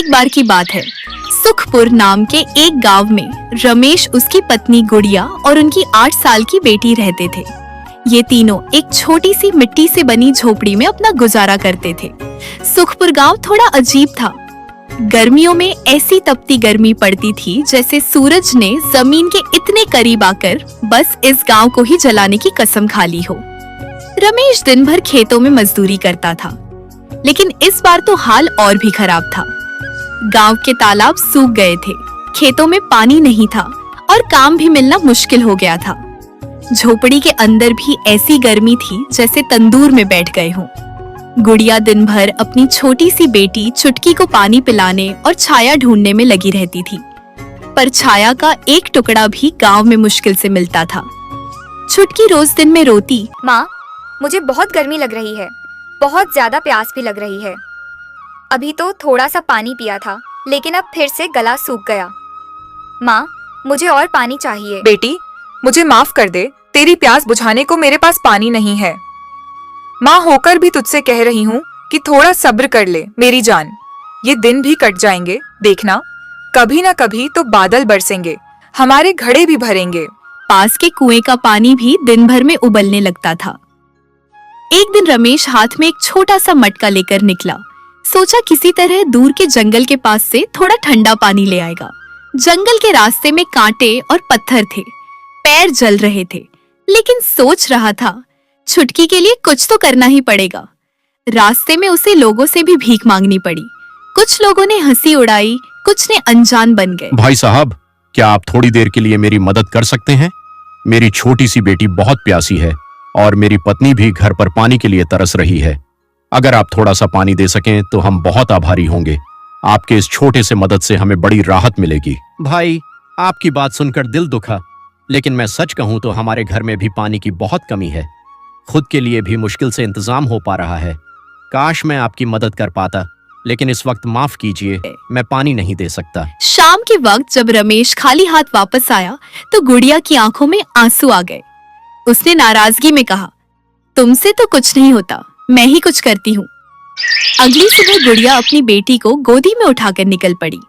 एक बार की बात है। सुखपुर नाम के एक गांव में रमेश, उसकी पत्नी गुड़िया और उनकी 8 साल की बेटी रहते थे। ये तीनों एक छोटी सी मिट्टी से बनी झोपड़ी में अपना गुजारा करते थे। सुखपुर गांव थोड़ा अजीब था। गर्मियों में ऐसी तपती गर्मी पड़ती थी जैसे सूरज ने जमीन के इतने करीब आकर बस इस गांव को ही जलाने की कसम खा ली हो। रमेश दिन भर खेतों में मजदूरी करता था, लेकिन इस बार तो हाल और भी खराब था। गांव के तालाब सूख गए थे, खेतों में पानी नहीं था और काम भी मिलना मुश्किल हो गया था। झोपड़ी के अंदर भी ऐसी गर्मी थी जैसे तंदूर में बैठ गए हों। गुड़िया दिन भर अपनी छोटी सी बेटी चुटकी को पानी पिलाने और छाया ढूंढने में लगी रहती थी, पर छाया का एक टुकड़ा भी गांव में मुश्किल से मिलता था। चुटकी रोज दिन में रोती, माँ, मुझे बहुत गर्मी लग रही है, बहुत ज्यादा प्यास भी लग रही है। अभी तो थोड़ा सा पानी पिया था, लेकिन अब फिर से गला सूख गया। माँ, मुझे और पानी चाहिए। बेटी, मुझे माफ कर दे, तेरी प्यास बुझाने को मेरे पास पानी नहीं है। माँ होकर भी तुझसे कह रही हूँ कि थोड़ा सब्र कर ले मेरी जान। ये दिन भी कट जाएंगे, देखना कभी ना कभी तो बादल बरसेंगे, हमारे घड़े भी भरेंगे। पास के कुएं का पानी भी दिन भर में उबलने लगता था। एक दिन रमेश हाथ में एक छोटा सा मटका लेकर निकला। सोचा किसी तरह दूर के जंगल के पास से थोड़ा ठंडा पानी ले आएगा। जंगल के रास्ते में कांटे और पत्थर थे, पैर जल रहे थे, लेकिन सोच रहा था छुटकी के लिए कुछ तो करना ही पड़ेगा। रास्ते में उसे लोगों से भी भीख मांगनी पड़ी। कुछ लोगों ने हंसी उड़ाई, कुछ ने अनजान बन गए। भाई साहब, क्या आप थोड़ी देर के लिए मेरी मदद कर सकते हैं? मेरी छोटी सी बेटी बहुत प्यासी है और मेरी पत्नी भी घर पर पानी के लिए तरस रही है। अगर आप थोड़ा सा पानी दे सकें तो हम बहुत आभारी होंगे। आपके इस छोटे से मदद से हमें बड़ी राहत मिलेगी। भाई, आपकी बात सुनकर दिल दुखा, लेकिन मैं सच कहूं तो हमारे घर में भी पानी की बहुत कमी है। खुद के लिए भी मुश्किल से इंतजाम हो पा रहा है। काश मैं आपकी मदद कर पाता, लेकिन इस वक्त माफ कीजिए, मैं पानी नहीं दे सकता। शाम के वक्त जब रमेश खाली हाथ वापस आया तो गुड़िया की आंखों में आंसू आ गए। उसने नाराजगी में कहा, तुमसे तो कुछ नहीं होता, मैं ही कुछ करती हूँ। अगली सुबह गुड़िया अपनी बेटी को गोदी में उठाकर निकल पड़ी।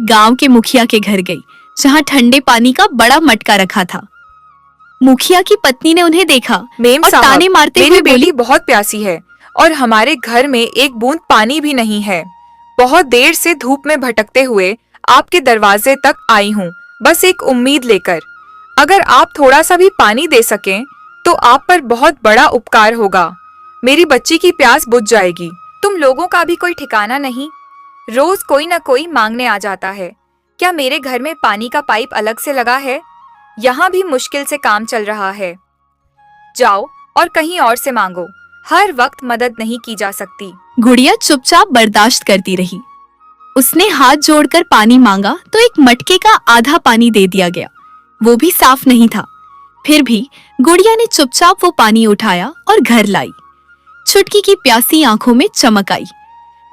गांव के मुखिया के घर गई, जहाँ ठंडे पानी का बड़ा मटका रखा था। मुखिया की पत्नी ने उन्हें देखा मेम और साहब, ताने मारते मेरी हुए बेटी बोली, बहुत प्यासी है और हमारे घर में एक बूंद पानी भी नहीं है। बहुत देर से धूप में भटकते हुए आपके दरवाजे तक आई हूँ, बस एक उम्मीद लेकर। अगर आप थोड़ा सा भी पानी दे सकें तो आप पर बहुत बड़ा उपकार होगा। मेरी बच्ची की प्यास बुझ जाएगी। तुम लोगों का भी कोई ठिकाना नहीं, रोज कोई ना कोई मांगने आ जाता है। क्या मेरे घर में पानी का पाइप अलग से लगा है? यहाँ भी मुश्किल से काम चल रहा है। जाओ और कहीं और से मांगो, हर वक्त मदद नहीं की जा सकती। गुड़िया चुपचाप बर्दाश्त करती रही। उसने हाथ जोड़कर पानी मांगा तो एक मटके का आधा पानी दे दिया गया, वो भी साफ नहीं था। फिर भी गुड़िया ने चुपचाप वो पानी उठाया और घर लाई। छुटकी की प्यासी आंखों में चमक आई।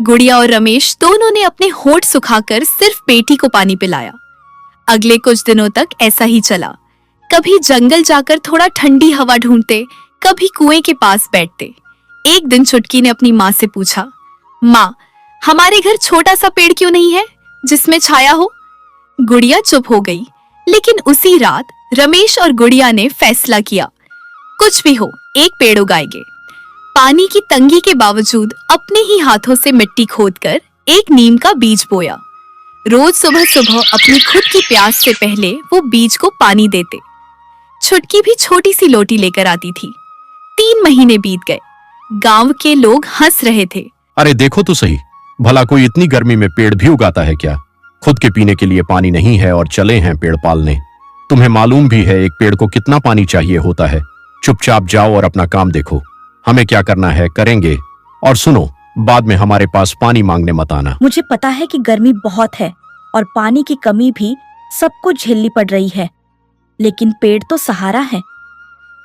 गुड़िया और रमेश दोनों ने अपने होठ सुखाकर सिर्फ बेटी को पानी पिलाया। अगले कुछ दिनों तक ऐसा ही चला। कभी जंगल जाकर थोड़ा ठंडी हवा ढूंढते, कभी कुएं के पास बैठते। एक दिन चुटकी ने अपनी माँ से पूछा, माँ, हमारे घर छोटा सा पेड़ क्यों नहीं है जिसमें छाया हो? गुड़िया चुप हो गई, लेकिन उसी रात रमेश और गुड़िया ने फैसला किया, कुछ भी हो एक पेड़ उगाएंगे। पानी की तंगी के बावजूद अपने ही हाथों से मिट्टी खोदकर एक नीम का बीज बोया। रोज सुबह सुबह अपनी खुद की प्यास से पहले वो बीज को पानी देते। छुटकी भी छोटी सी लोटी लेकर आती थी। 3 महीने बीत गए। गांव के लोग हंस रहे थे। अरे देखो तो सही, भला कोई इतनी गर्मी में पेड़ भी उगाता है क्या? खुद के पीने के लिए पानी नहीं है और चले हैं पेड़ पालने। तुम्हें मालूम भी है एक पेड़ को कितना पानी चाहिए होता है। चुपचाप जाओ और अपना काम देखो। हमें क्या करना है करेंगे, और सुनो, बाद में हमारे पास पानी मांगने मत आना। मुझे पता है कि गर्मी बहुत है और पानी की कमी भी सबको झेलनी पड़ रही है, लेकिन पेड़ तो सहारा है।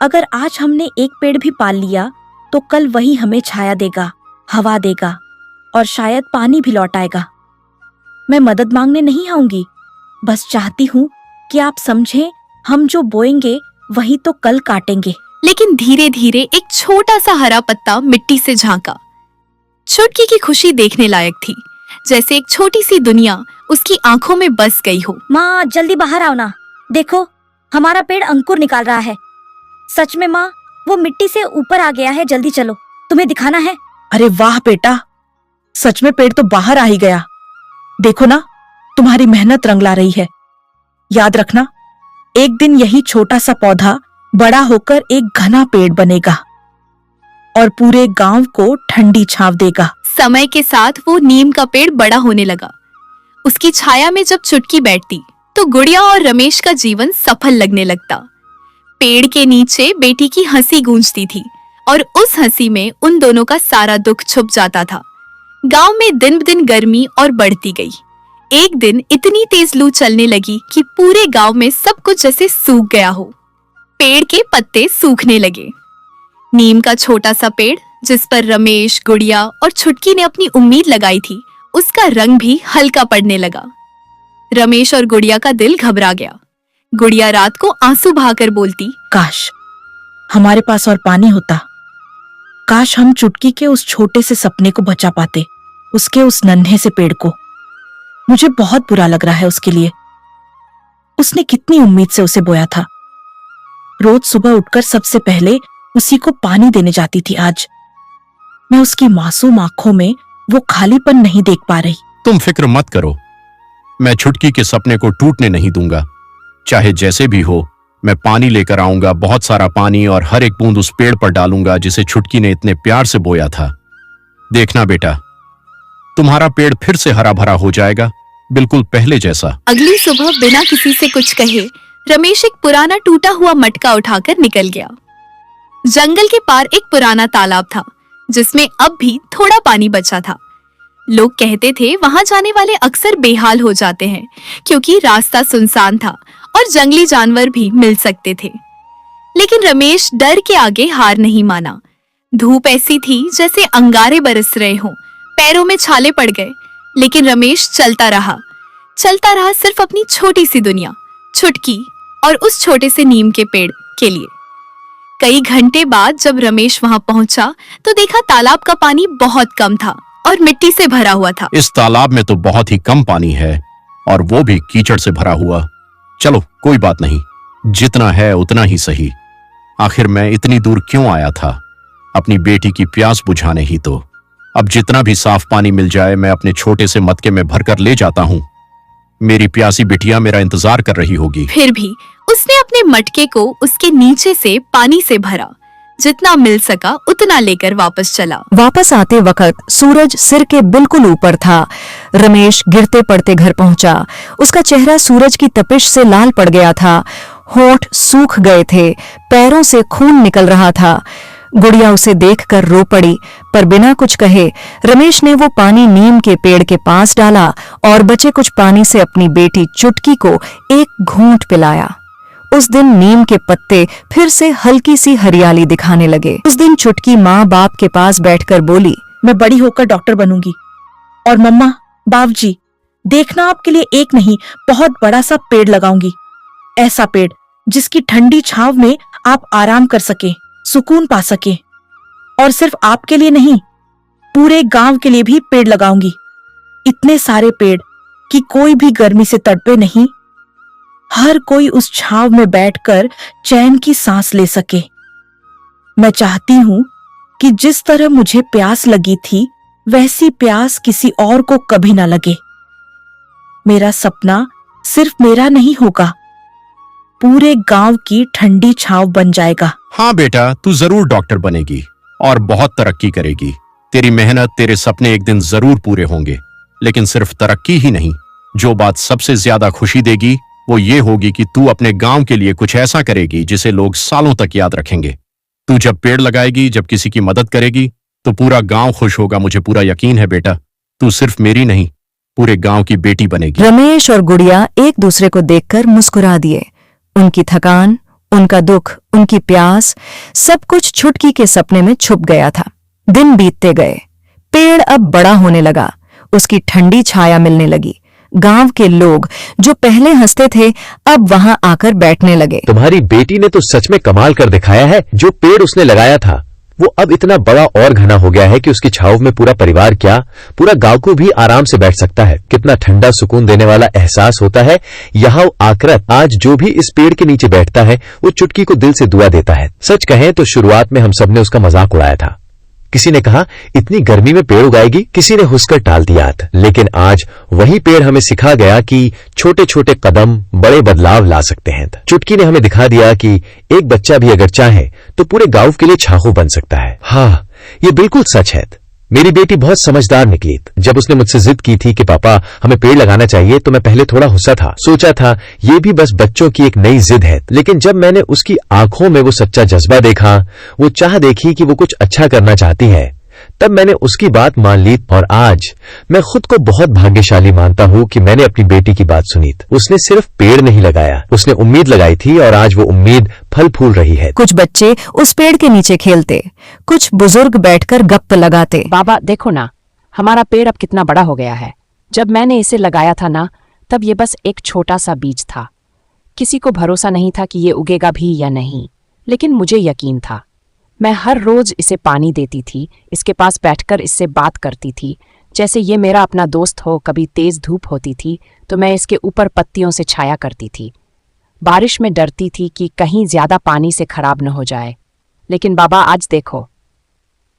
अगर आज हमने एक पेड़ भी पाल लिया तो कल वही हमें छाया देगा, हवा देगा और शायद पानी भी लौटाएगा। मैं मदद मांगने नहीं आऊंगी, बस चाहती हूँ कि आप समझें, हम जो बोएंगे वही तो कल काटेंगे। लेकिन धीरे धीरे एक छोटा सा हरा पत्ता मिट्टी से झांका। छुटकी की खुशी देखने लायक थी। जैसे एक छोटी सी दुनिया उसकी आंखों में बस गई हो। माँ जल्दी बाहर आओ ना, देखो हमारा पेड़ अंकुर निकाल रहा है। सच में माँ, वो मिट्टी से ऊपर आ गया है, जल्दी चलो, तुम्हें दिखाना है। अरे वाह बेटा, सच में पेड़ तो बाहर आ ही गया। देखो ना, तुम्हारी मेहनत रंग ला रही है। याद रखना, एक दिन यही छोटा सा पौधा बड़ा होकर एक घना पेड़ बनेगा और पूरे गांव को ठंडी छांव देगा। समय के साथ वो नीम का पेड़ बड़ा होने लगा। उसकी छाया में जब चुटकी बैठती तो गुड़िया और रमेश का जीवन सफल लगने लगता। पेड़ के नीचे बेटी की हंसी गूंजती थी और उस हंसी में उन दोनों का सारा दुख छुप जाता था। गांव में दिन ब दिन गर्मी और बढ़ती गई। एक दिन इतनी तेज लू चलने लगी कि पूरे गांव में सब कुछ जैसे सूख गया हो। पेड़ के पत्ते सूखने लगे। नीम का छोटा सा पेड़ जिस पर रमेश, गुड़िया और छुटकी ने अपनी उम्मीद लगाई थी, उसका रंग भी हल्का पड़ने लगा। रमेश और गुड़िया का दिल घबरा गया। गुड़िया रात को आंसू बहाकर बोलती, काश हमारे पास और पानी होता। काश हम चुटकी के उस छोटे से सपने को बचा पाते, उसके उस नन्हे से पेड़ को। मुझे बहुत बुरा लग रहा है उसके लिए। उसने कितनी उम्मीद से उसे बोया था। रोज सुबह उठकर सबसे पहले उसी को पानी देने जाती थी। आज मैं उसकी मासूम आंखों में वो खालीपन नहीं देख पा रही। तुम फिक्र मत करो, मैं छुटकी के सपने को टूटने नहीं दूंगा। चाहे जैसे भी हो, मैं पानी लेकर आऊंगा, बहुत सारा पानी, और हर एक बूंद उस पेड़ पर डालूंगा जिसे छुटकी ने इतने प्यार से बोया था। देखना बेटा, तुम्हारा पेड़ फिर से हरा भरा हो जाएगा, बिल्कुल पहले जैसा। अगली सुबह बिना किसी से कुछ कहे रमेश एक पुराना टूटा हुआ मटका उठाकर निकल गया। जंगल के पार एक पुराना तालाब था जिसमें अब भी थोड़ा पानी बचा था। लोग कहते थे वहां जाने वाले अक्सर बेहाल हो जाते हैं क्योंकि रास्ता सुनसान था और जंगली जानवर भी मिल सकते थे। लेकिन रमेश डर के आगे हार नहीं माना। धूप ऐसी थी जैसे अंगारे बरस रहे हों, पैरों में छाले पड़ गए, लेकिन रमेश चलता रहा सिर्फ अपनी छोटी सी दुनिया, छुटकी और उस छोटे से नीम के पेड़ के लिए। कई घंटे बाद जब रमेश वहां पहुंचा तो देखा तालाब का पानी बहुत कम था और मिट्टी से भरा हुआ था। इस तालाब में तो बहुत ही कम पानी है और वो भी कीचड़ से भरा हुआ। चलो कोई बात नहीं, जितना है उतना ही सही। आखिर मैं इतनी दूर क्यों आया था? अपनी बेटी की प्यास बुझाने ही तो। अब जितना भी साफ पानी मिल जाए मैं अपने छोटे से मटके में भरकर ले जाता हूँ। मेरी प्यासी बिटिया मेरा इंतजार कर रही होगी। फिर भी उसने अपने मटके को उसके नीचे से पानी से भरा, जितना मिल सका उतना लेकर वापस चला। वापस आते वक्त सूरज सिर के बिल्कुल ऊपर था। रमेश गिरते पड़ते घर पहुंचा। उसका चेहरा सूरज की तपिश से लाल पड़ गया था। होंठ सूख गए थे, पैरों से खून निकल रहा था। गुड़िया उसे देखकर रो पड़ी, पर बिना कुछ कहे रमेश ने वो पानी नीम के पेड़ के पास डाला और बचे कुछ पानी से अपनी बेटी चुटकी को एक घूंट पिलाया। उस दिन नीम के पत्ते फिर से हल्की सी हरियाली दिखाने लगे। उस दिन चुटकी माँ बाप के पास बैठकर बोली, मैं बड़ी होकर डॉक्टर बनूंगी। और मम्मा, बाबूजी, देखना आपके लिए एक नहीं बहुत बड़ा सा पेड़ लगाऊंगी। ऐसा पेड़ जिसकी ठंडी छांव में आप आराम कर सके, सुकून पा सके। और सिर्फ आपके लिए नहीं, पूरे गांव के लिए भी पेड़ लगाऊंगी। इतने सारे पेड़ कि कोई भी गर्मी से तड़पे नहीं, हर कोई उस छांव में बैठकर चैन की सांस ले सके। मैं चाहती हूं कि जिस तरह मुझे प्यास लगी थी वैसी प्यास किसी और को कभी ना लगे। मेरा सपना सिर्फ मेरा नहीं होगा, पूरे गांव की ठंडी छांव बन जाएगा। हाँ बेटा, तू जरूर डॉक्टर बनेगी और बहुत तरक्की करेगी। तेरी मेहनत, तेरे सपने एक दिन जरूर पूरे होंगे। लेकिन सिर्फ तरक्की ही नहीं, जो बात सबसे ज्यादा खुशी देगी वो ये होगी कि तू अपने गांव के लिए कुछ ऐसा करेगी जिसे लोग सालों तक याद रखेंगे। तू जब पेड़ लगाएगी, जब किसी की मदद करेगी, तो पूरा गांव खुश होगा। मुझे पूरा यकीन है बेटा, तू सिर्फ मेरी नहीं, पूरे गांव की बेटी बनेगी। रमेश और गुड़िया एक दूसरे को देखकर मुस्कुरा दिए। उनकी थकान, उनका दुख, उनकी प्यास, सब कुछ छुटकी के सपने में छुप गया था। दिन बीतते गए, पेड़ अब बड़ा होने लगा, उसकी ठंडी छाया मिलने लगी। गांव के लोग जो पहले हंसते थे अब वहां आकर बैठने लगे। तुम्हारी बेटी ने तो सच में कमाल कर दिखाया है। जो पेड़ उसने लगाया था वो अब इतना बड़ा और घना हो गया है कि उसकी छांव में पूरा परिवार क्या, पूरा गांव को भी आराम से बैठ सकता है। कितना ठंडा सुकून देने वाला एहसास होता है। यहाँ आखिरत आज जो भी इस पेड़ के नीचे बैठता है वो चुटकी को दिल से दुआ देता है। सच कहें तो शुरुआत में हम सबने उसका मजाक उड़ाया था। किसी ने कहा इतनी गर्मी में पेड़ उगाएगी, किसी ने हंसकर टाल दिया था। लेकिन आज वही पेड़ हमें सिखा गया कि छोटे छोटे कदम बड़े बदलाव ला सकते हैं। चुटकी ने हमें दिखा दिया कि एक बच्चा भी अगर चाहे तो पूरे गांव के लिए छाहू बन सकता है। हाँ, ये बिल्कुल सच है। मेरी बेटी बहुत समझदार निकली। जब उसने मुझसे जिद की थी कि पापा हमें पेड़ लगाना चाहिए, तो मैं पहले थोड़ा गुस्सा था। सोचा था ये भी बस बच्चों की एक नई जिद है। लेकिन जब मैंने उसकी आंखों में वो सच्चा जज्बा देखा, वो चाह देखी कि वो कुछ अच्छा करना चाहती है, तब मैंने उसकी बात मान ली। और आज मैं खुद को बहुत भाग्यशाली मानता हूँ कि मैंने अपनी बेटी की बात सुनी। उसने सिर्फ पेड़ नहीं लगाया, उसने उम्मीद लगाई थी और आज वो उम्मीद फल फूल रही है। कुछ बच्चे उस पेड़ के नीचे खेलते, कुछ बुजुर्ग बैठकर गप्प लगाते। बाबा देखो ना, हमारा पेड़ अब कितना बड़ा हो गया है। जब मैंने इसे लगाया था ना, तब ये बस एक छोटा सा बीज था। किसी को भरोसा नहीं था कि ये उगेगा भी या नहीं, लेकिन मुझे यकीन था। मैं हर रोज इसे पानी देती थी, इसके पास बैठकर इससे बात करती थी जैसे ये मेरा अपना दोस्त हो। कभी तेज धूप होती थी तो मैं इसके ऊपर पत्तियों से छाया करती थी। बारिश में डरती थी कि कहीं ज्यादा पानी से खराब न हो जाए। लेकिन बाबा आज देखो,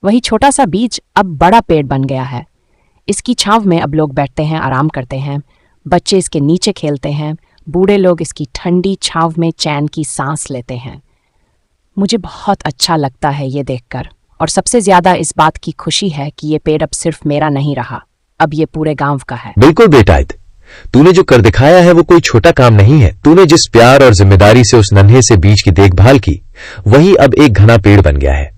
वही छोटा सा बीज अब बड़ा पेड़ बन गया है। इसकी छांव में अब लोग बैठते हैं, आराम करते हैं, बच्चे इसके नीचे खेलते हैं, बूढ़े लोग इसकी ठंडी छांव में चैन की सांस लेते हैं। मुझे बहुत अच्छा लगता है ये देखकर, और सबसे ज्यादा इस बात की खुशी है कि ये पेड़ अब सिर्फ मेरा नहीं रहा, अब ये पूरे गांव का है। बिल्कुल बेटा, तूने जो कर दिखाया है वो कोई छोटा काम नहीं है। तूने जिस प्यार और जिम्मेदारी से उस नन्हे से बीज की देखभाल की, वही अब एक घना पेड़ बन गया है,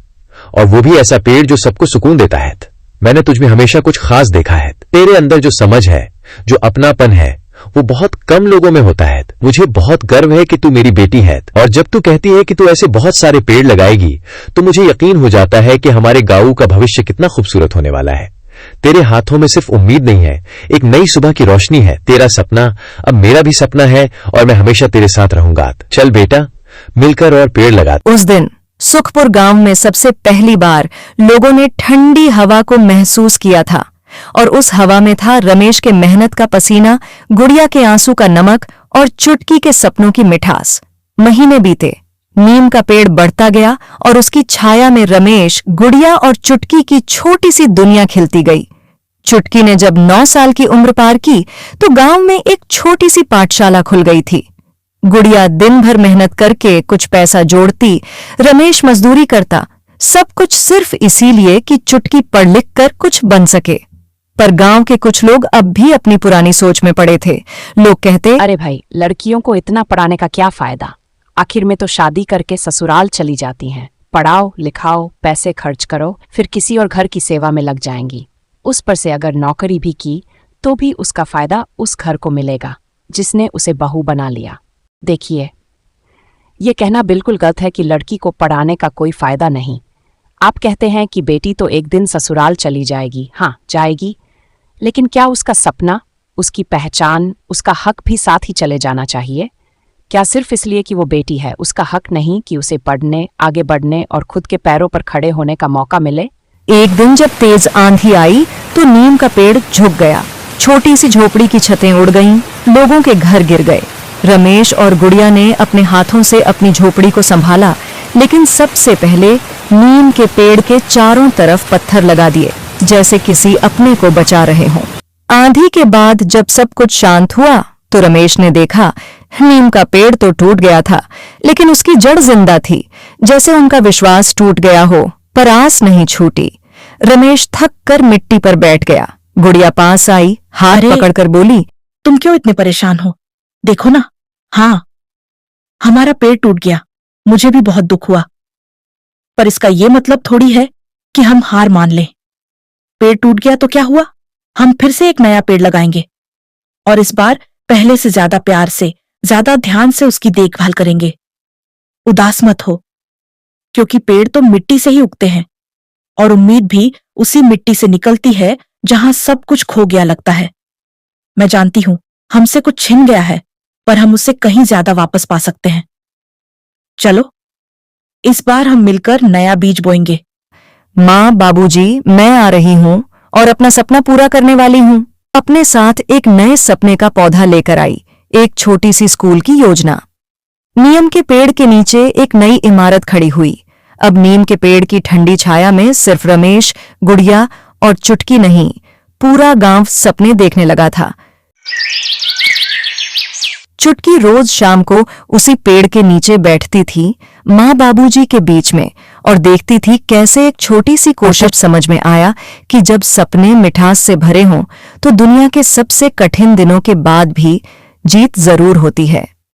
और वो भी ऐसा पेड़ जो सबको सुकून देता है। मैंने तुझमें हमेशा कुछ खास देखा है। तेरे अंदर जो समझ है, जो अपनापन है, वो बहुत कम लोगों में होता है। मुझे बहुत गर्व है कि तू मेरी बेटी है, और जब तू कहती है कि तू ऐसे बहुत सारे पेड़ लगाएगी, तो मुझे यकीन हो जाता है कि हमारे गांव का भविष्य कितना खूबसूरत होने वाला है। तेरे हाथों में सिर्फ उम्मीद नहीं है, एक नई सुबह की रोशनी है। तेरा सपना अब मेरा भी सपना है, और मैं हमेशा तेरे साथ रहूंगा। चल बेटा, मिलकर और पेड़ लगा। उस दिन सुखपुर गांव में सबसे पहली बार लोगों ने ठंडी हवा को महसूस किया था, और उस हवा में था रमेश के मेहनत का पसीना, गुड़िया के आंसू का नमक और चुटकी के सपनों की मिठास। महीने बीते, नीम का पेड़ बढ़ता गया और उसकी छाया में रमेश, गुड़िया और चुटकी की छोटी सी दुनिया खिलती गई। चुटकी ने जब 9 साल की उम्र पार की तो गांव में एक छोटी सी पाठशाला खुल गई थी। गुड़िया दिन भर मेहनत करके कुछ पैसा जोड़ती, रमेश मजदूरी करता, सब कुछ सिर्फ इसीलिए कि चुटकी पढ़ लिख कर कुछ बन सके। पर गांव के कुछ लोग अब भी अपनी पुरानी सोच में पड़े थे। लोग कहते, अरे भाई, लड़कियों को इतना पढ़ाने का क्या फायदा, आखिर में तो शादी करके ससुराल चली जाती हैं। पढ़ाओ लिखाओ, पैसे खर्च करो, फिर किसी और घर की सेवा में लग जाएंगी। उस पर से अगर नौकरी भी की तो भी उसका फायदा उस घर को मिलेगा जिसने उसे बहू बना लिया। देखिए, ये कहना बिल्कुल गलत है कि लड़की को पढ़ाने का कोई फायदा नहीं। आप कहते हैं कि बेटी तो एक दिन ससुराल चली जाएगी। हाँ, जाएगी, लेकिन क्या उसका सपना, उसकी पहचान, उसका हक भी साथ ही चले जाना चाहिए? क्या सिर्फ इसलिए कि वो बेटी है उसका हक नहीं कि उसे पढ़ने, आगे बढ़ने और खुद के पैरों पर खड़े होने का मौका मिले? एक दिन जब तेज आंधी आई तो नीम का पेड़ झुक गया, छोटी सी झोपड़ी की छतें उड़ गईं, लोगों के घर गिर गए। रमेश और गुड़िया ने अपने हाथों से अपनी झोपड़ी को संभाला, लेकिन सबसे पहले नीम के पेड़ के चारों तरफ पत्थर लगा दिए, जैसे किसी अपने को बचा रहे हों। आंधी के बाद जब सब कुछ शांत हुआ तो रमेश ने देखा नीम का पेड़ तो टूट गया था, लेकिन उसकी जड़ जिंदा थी, जैसे उनका विश्वास टूट गया हो, पर आस नहीं छूटी। रमेश थक कर मिट्टी पर बैठ गया। गुड़िया पास आई, हाथ पकड़कर बोली, तुम क्यों इतने परेशान हो? देखो ना, हाँ, हमारा पेड़ टूट गया, मुझे भी बहुत दुख हुआ, पर इसका ये मतलब थोड़ी है कि हम हार मान लें। पेड़ टूट गया तो क्या हुआ, हम फिर से एक नया पेड़ लगाएंगे, और इस बार पहले से ज्यादा प्यार से, ज्यादा ध्यान से उसकी देखभाल करेंगे। उदास मत हो, क्योंकि पेड़ तो मिट्टी से ही उगते हैं, और उम्मीद भी उसी मिट्टी से निकलती है जहां सब कुछ खो गया लगता है। मैं जानती हूं हमसे कुछ छिन गया है, पर हम उसे कहीं ज्यादा वापस पा सकते हैं। चलो, इस बार हम मिलकर नया बीज बोएंगे। माँ बाबूजी, मैं आ रही हूँ और अपना सपना पूरा करने वाली हूँ। अपने साथ एक नए सपने का पौधा लेकर आई, एक छोटी सी स्कूल की योजना। नीम के पेड़ के नीचे एक नई इमारत खड़ी हुई। अब नीम के पेड़ की ठंडी छाया में सिर्फ रमेश, गुड़िया और चुटकी नहीं, पूरा गांव सपने देखने लगा था। चुटकी रोज शाम को उसी पेड़ के नीचे बैठती थी, माँ बाबूजी के बीच में, और देखती थी कैसे एक छोटी सी कोशिश समझ में आया कि जब सपने मिठास से भरे हों तो दुनिया के सबसे कठिन दिनों के बाद भी जीत जरूर होती है।